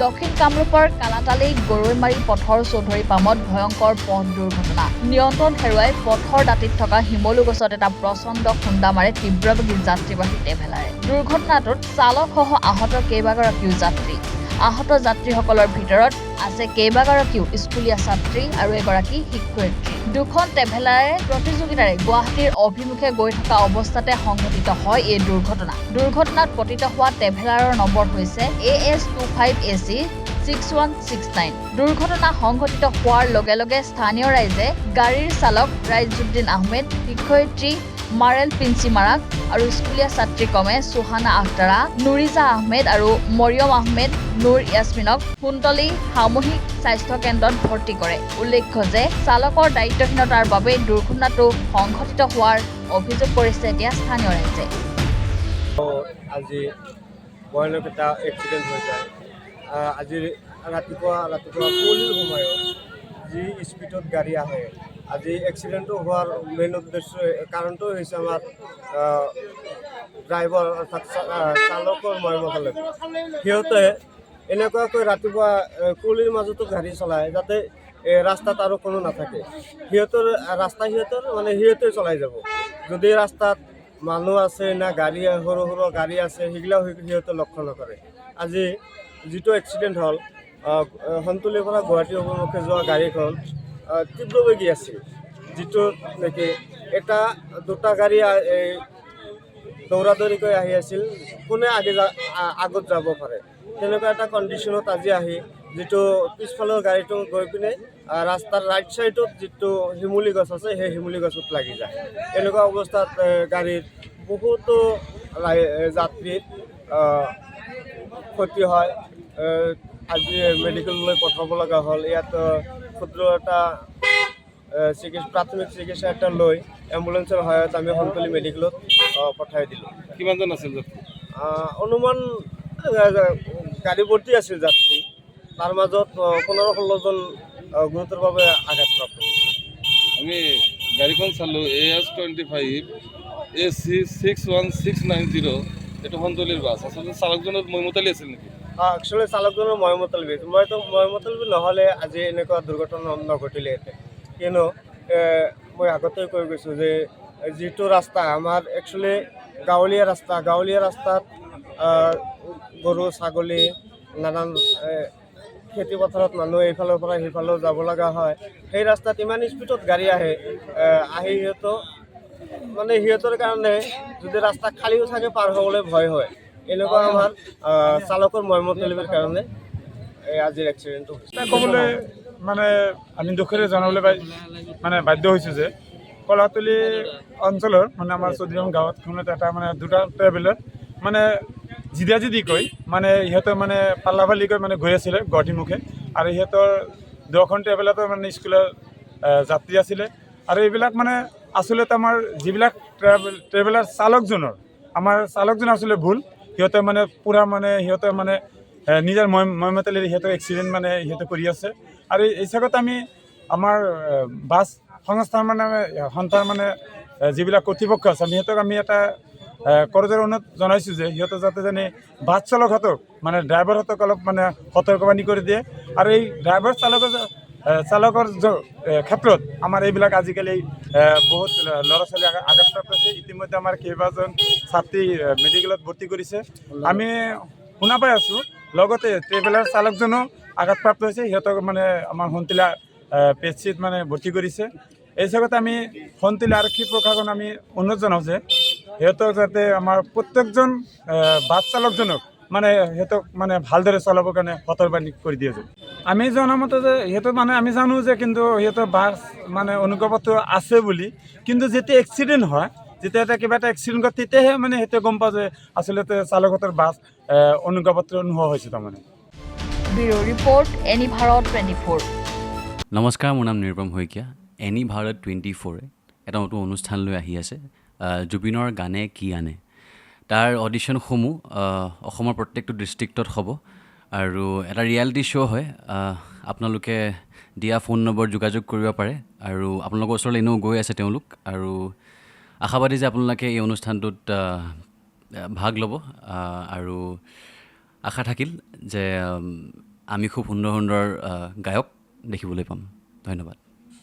দক্ষিণ কামৰূপৰ কালাতালি গৰৈমাৰী পথৰ চৌধুৰী পামত ভয়ংকৰ পথ দুৰ্ঘটনা। নিয়ন্ত্ৰণ হেৰুৱাই পথৰ দাঁতিত থকা শিমলু গছত এটা প্ৰচণ্ড খুন্দা মাৰে তীব্ৰবেগী যাত্ৰীবাহী ট্ৰেভেলাৰে। দুৰ্ঘটনাটোত চালকসহ আহত কেইবাগৰাকীও যাত্ৰী। আহত যাত্ৰীসকলৰ ভিতৰত আছে কেইবাগৰাকীও স্কুলীয়া ছাত্ৰী আৰু এগৰাকী শিক্ষয়িত্ৰী। দুখন ট্ৰেভেলাৰে প্ৰতিযোগিতাৰে গুৱাহাটীৰ অভিমুখে গৈ থকা অৱস্থাতে সংঘটিত হয় এই দুৰ্ঘটনা। দুৰ্ঘটনাত পতিত হোৱা ট্ৰেভেলাৰৰ নম্বৰ হৈছে AS25AC 6169। দুৰ্ঘটনা সংঘটিত হোৱাৰ লগে লগে স্থানীয় ৰাইজে গাড়ীৰ চালক ৰাইজুদ্দিন আহমেদ, শিক্ষয়িত্ৰী মাৰেল পিঞ্চি মাৰাক আৰু স্কুলীয়া ছাত্ৰী ক্ৰমে সুহানা আখতাৰা, নুৰিজা আহমেদ আৰু মৰিয়ম আহমেদ নুৰ ইয়াছমিনক কুন্তলী সামূহিক স্বাস্থ্য কেন্দ্ৰত ভৰ্তি কৰে। উল্লেখ্য যে চালকৰ দায়িত্বহীনতাৰ বাবে দুৰ্ঘটনাটো সংঘটিত হোৱাৰ অভিযোগ কৰিছে এতিয়া স্থানীয় ৰাইজে। আজি ভয়ানক এটা এক্সিডেণ্ট হৈ যায়। আজি ৰাতিপুৱা কুঁৱলীৰ সময়ত যি স্পীডত গাড়ী আহে, আজি এক্সিডেণ্টটো হোৱাৰ মেইন উদ্দেশ্য কাৰণটো হৈছে আমাৰ ড্ৰাইভাৰ অৰ্থাৎ চালকৰ মৰ্মকালে সিহঁতে এনেকুৱাকৈ ৰাতিপুৱা কুঁৱলীৰ মাজতো গাড়ী চলায় যাতে ৰাস্তাত আৰু কোনো নাথাকে। সিহঁতে চলাই যাব। যদি ৰাস্তাত মানুহ আছে না গাড়ী সৰু সৰু গাড়ী আছে সেইগিলাও সিহঁতে লক্ষ্য নকৰে। আজি যিটো এক্সিডেণ্ট হ'ল, সন্তুলিৰ পৰা গুৱাহাটী অভিমুখে যোৱা গাড়ীখন তীব্ৰবেগী আছিল, যিটো নেকি দুটা গাড়ী দৌৰা দৌৰিকৈ আহি আছিল, কোনে আগত যাব পাৰে তেনেকুৱা এটা কণ্ডিশ্যনত আজি আহি যিটো পিছফালৰ গাড়ীটো গৈ পিনে ৰাস্তাৰ ৰাইট ছাইডত যিটো শিমুলী গছ আছে সেই শিমুলী গছত লাগি যায়। এনেকুৱা অৱস্থাত গাড়ীৰ বহুতো যাত্ৰীৰ ক্ষতি হয়। আজি মেডিকেললৈ পঠাব লগা হ'ল। ইয়াত ক্ষুদ্ৰ এটা প্ৰাথমিক চিকিৎসা এটা লৈ এম্বুলেঞ্চৰ সহায়ত আমি সন্তুলি মেডিকেলত পঠাই দিলোঁ। কিমানজন আছিল যাত্ৰী? অনুমান গাড়ী ভৰ্তি আছিল যাত্ৰী, তাৰ মাজত 15-16জন গুৰুতৰভাৱে আঘাতপ্ৰাপ্ত হৈছে। আমি গাড়ীখন চালোঁ AS25AC 61690, এইটো সন্তলীৰ বাছ। আচলতে চালকজনৰ মইমতালি আছিল নেকি? একচুৱেলি চালকজনৰ মইমতালবী। মইমতালবী নহ'লে আজি এনেকুৱা দুৰ্ঘটনা নঘটিলেহেঁতেন। কিয়নো মই আগতেই কৈ গৈছোঁ যে যিটো ৰাস্তা আমাৰ একচুৱেলি গাঁৱলীয়া ৰাস্তাত গৰু ছাগলী নানান খেতি পথাৰত মানুহ এইফালৰ পৰা সেইফালেও যাব লগা হয়। সেই ৰাস্তাত ইমান স্পীডত গাড়ী আহি সিহঁতৰ কাৰণে যদি ৰাস্তা খালীও থাকে পাৰ হ'বলৈ ভয় হয়। এনেকুৱা আমাৰ চালকৰ মৰ্মতলিৰ কাৰণে আজিৰ এক্সিডেণ্টটো হৈছে। ক'বলৈ আমি দুখেৰে জনাবলৈ বাধ্য হৈছোঁ যে কলাতলি অঞ্চলৰ আমাৰ চৌধুৰীৰাম গাঁৱত এটা দুটা ট্ৰেভেলাৰ জিদাজিদিকৈ সিহঁতে পাল্লাপাল্লিকৈ গৈ আছিলে গুৱাহাটীমুখে, আৰু সিহঁতৰ দুখন ট্ৰেভেলাৰৰ স্কুলৰ যাত্ৰী আছিলে। আৰু এইবিলাক আচলতে আমাৰ যিবিলাক ট্ৰেভেলাৰ চালকজনৰ আচলতে ভুল। সিহঁতে পূৰা সিহঁতে নিজৰ মইমতালিৰে সিহঁতৰ এক্সিডেণ্ট সিহঁতে কৰি আছে। আৰু এই চাগত আমি আমাৰ বাছ সংস্থাৰ সন্থাৰ যিবিলাক কৰ্তৃপক্ষ আছে সিহঁতক আমি এটা কৰজোৰে অনুৰোধ জনাইছোঁ যে সিহঁতে যাতে বাছ চালকহঁতক ড্ৰাইভাৰহঁতক অলপ সতৰ্কবাণী কৰি দিয়ে। আৰু এই ড্ৰাইভাৰ চালকৰ ক্ষেত্ৰত আমাৰ এইবিলাক আজিকালি বহুত ল'ৰা ছোৱালী আঘাতপ্ৰাপ্ত হৈছে। ইতিমধ্যে আমাৰ কেইবাজন ছাত্ৰী মেডিকেলত ভৰ্তি কৰিছে, আমি শুনা পাই আছোঁ। লগতে ট্ৰেভেলাৰ চালকজনো আঘাতপ্ৰাপ্ত হৈছে, সিহঁতক আমাৰ সন্তুলা পেচিত ভৰ্তি কৰিছে। এই হিচাপত আমি সন্তুলা আৰক্ষী প্ৰশাসন আমি অনুৰোধ জনাওঁ যে সিহঁতক যাতে আমাৰ প্ৰত্যেকজন বাছ চালকজনক সিহঁতক ভালদৰে চলাবৰ কাৰণে সতৰ্কবাণী কৰি দিয়ে। আমি জনামতে যে সিহঁতৰ আমি জানো যে কিন্তু সিহঁতৰ বাছ অনুজ্ঞাপত্ৰ আছে বুলি, কিন্তু যেতিয়া এক্সিডেণ্ট হয়, যেতিয়া কিবা এটা এক্সিডেণ্ট হয় তেতিয়াহে সিহঁতে গম পাওঁ যে আচলতে চালকহঁতৰ বাছ অনুজ্ঞাপত্ৰ নোহোৱা হৈছে। Bureau report, any Bharat 24। নমস্কাৰ, মোৰ নাম নিৰুপম শইকীয়া। এনি ভাৰত 24 এটা নতুন অনুষ্ঠান লৈ আহি আছে, জুবিনৰ গানে কি আনে। তাৰ অডিশ্যনসমূহ অসমৰ প্ৰত্যেকটো ডিষ্ট্ৰিক্টত হ'ব, আৰু এটা ৰিয়েলিটি শ্ব' হয়। আপোনালোকে দিয়া ফোন নম্বৰ যোগাযোগ কৰিব পাৰে, আৰু আপোনালোকৰ ওচৰলৈ এনেও গৈ আছে তেওঁলোক, আৰু আশাবাদী যে আপোনালোকে এই অনুষ্ঠানটোত ভাগ ল'ব, আৰু আশা থাকিল যে আমি খুব সুন্দৰ সুন্দৰ গায়ক দেখিবলৈ পাম। ধন্যবাদ।